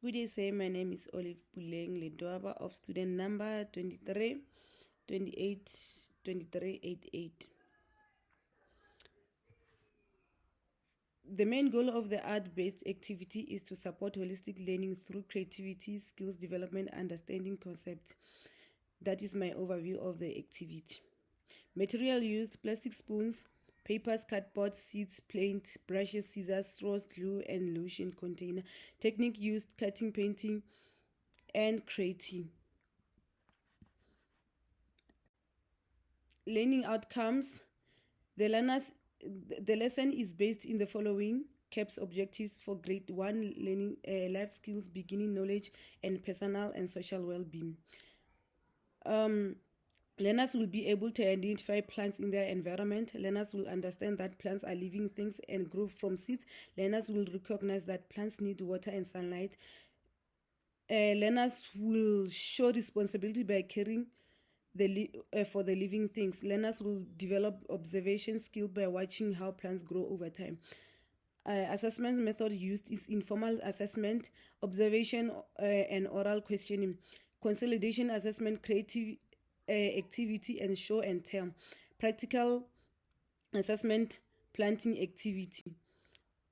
Good day, sir. My name is Olive Puleng Ledwaba of student number 23 28 23 88. The main goal of the art-based activity is to support holistic learning through creativity, skills development, understanding concepts. That is my overview of the activity. Material used: plastic spoons, papers, cardboard, seeds, paint, brushes, scissors, straws, glue, and lotion container. Technique used: cutting, painting, and creating. Learning outcomes: the lesson is based in the following: CAPS objectives for grade 1 learning, life skills, beginning knowledge, and personal and social well-being. Learners will be able to identify plants in their environment. Learners will understand that plants are living things and grow from seeds. Learners will recognize that plants need water and sunlight. Learners will show responsibility by caring for the living things. Learners will develop observation skill by watching how plants grow over time. Assessment method used is informal assessment, observation, and oral questioning. Consolidation assessment, creative activity, and show and tell. Practical assessment, planting activity.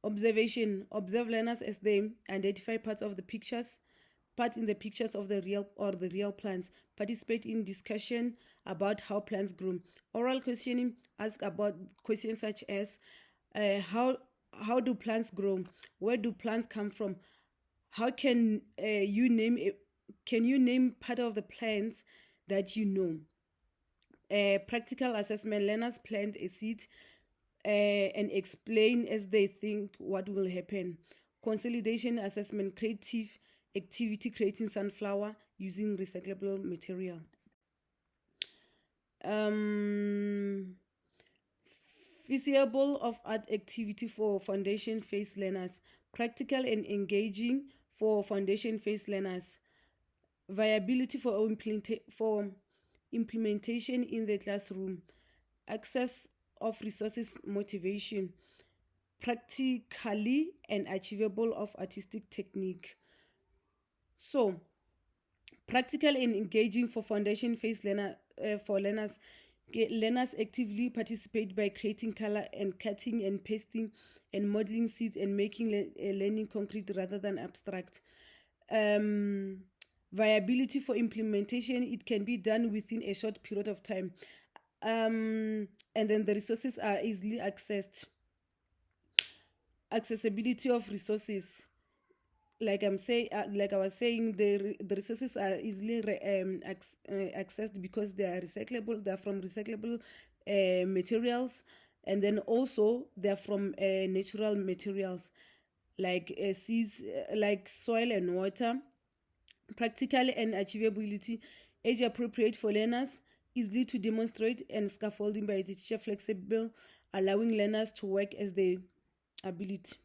Observation: observe learners as they identify parts in the pictures of the real plants. Participate in discussion about how plants grow. Oral questioning: ask about questions such as how do plants grow? Where do plants come from? How can you name part of the plants that you know? Practical assessment: learners plant a seed and explain as they think what will happen. Consolidation assessment, creative activity, creating sunflower using recyclable material. Feasible of art activity for foundation phase learners. Practical and engaging for foundation phase learners. Viability for implementation in the classroom. Access of resources, motivation. Practically and achievable of artistic technique. So, practical and engaging for foundation phase learners. Learners actively participate by creating color and cutting and pasting and modeling seeds and making learning concrete rather than abstract. Viability for implementation: it can be done within a short period of time, and then the resources are easily accessed. Accessibility of resources: like I was saying, the resources are easily accessed because they are recyclable. They are from recyclable materials, and then also they are from natural materials like seeds, like soil and water. Practical and achievability: age appropriate for learners, easily to demonstrate, and scaffolding by the teacher, flexible, allowing learners to work as their ability.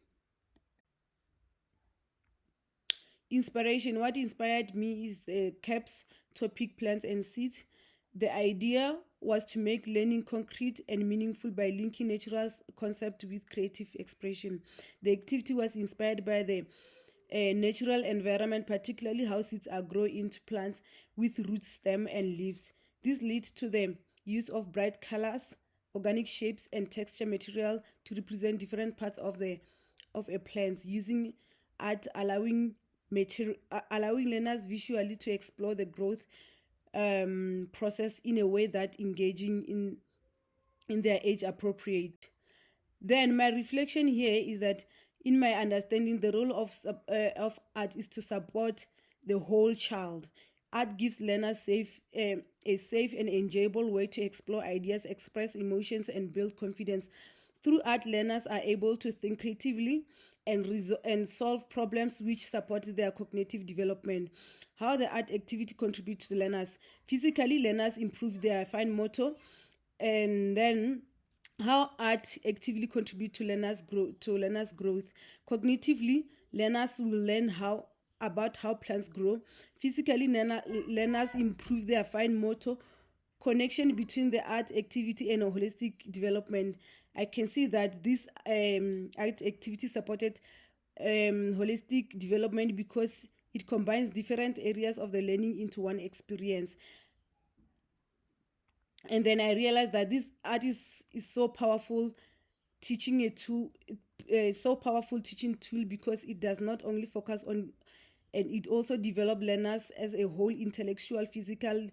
Inspiration: what inspired me is the CAPS topic, plants and seeds. The idea was to make learning concrete and meaningful by linking natural concept with creative expression. The activity was inspired by the natural environment, particularly how seeds are grown into plants with roots, stem, and leaves. This leads to the use of bright colors, organic shapes, and texture material to represent different parts of a plant, using art allowing learners visually to explore the growth process in a way that engaging in their age appropriate. Then my reflection here is that, in my understanding, the role of art is to support the whole child. Art gives learners a safe and enjoyable way to explore ideas, express emotions, and build confidence. Through art, learners are able to think creatively and solve problems, which support their cognitive development. How the art activity contributes to learners: physically, learners improve their fine motor, and then how art actively contribute to learners' growth. Cognitively, learners will learn about how plants grow. Physically, learners improve their fine motor. Connection between the art activity and a holistic development. I can see that this art activity supported holistic development because It combines different areas of the learning into one experience. And then I realized that this art is so powerful teaching a tool, so powerful teaching tool, because it does not only focus on, and it also develop learners as a whole, intellectual, physical,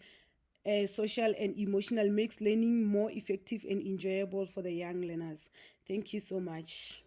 social and emotional, makes learning more effective and enjoyable for the young learners. Thank you so much.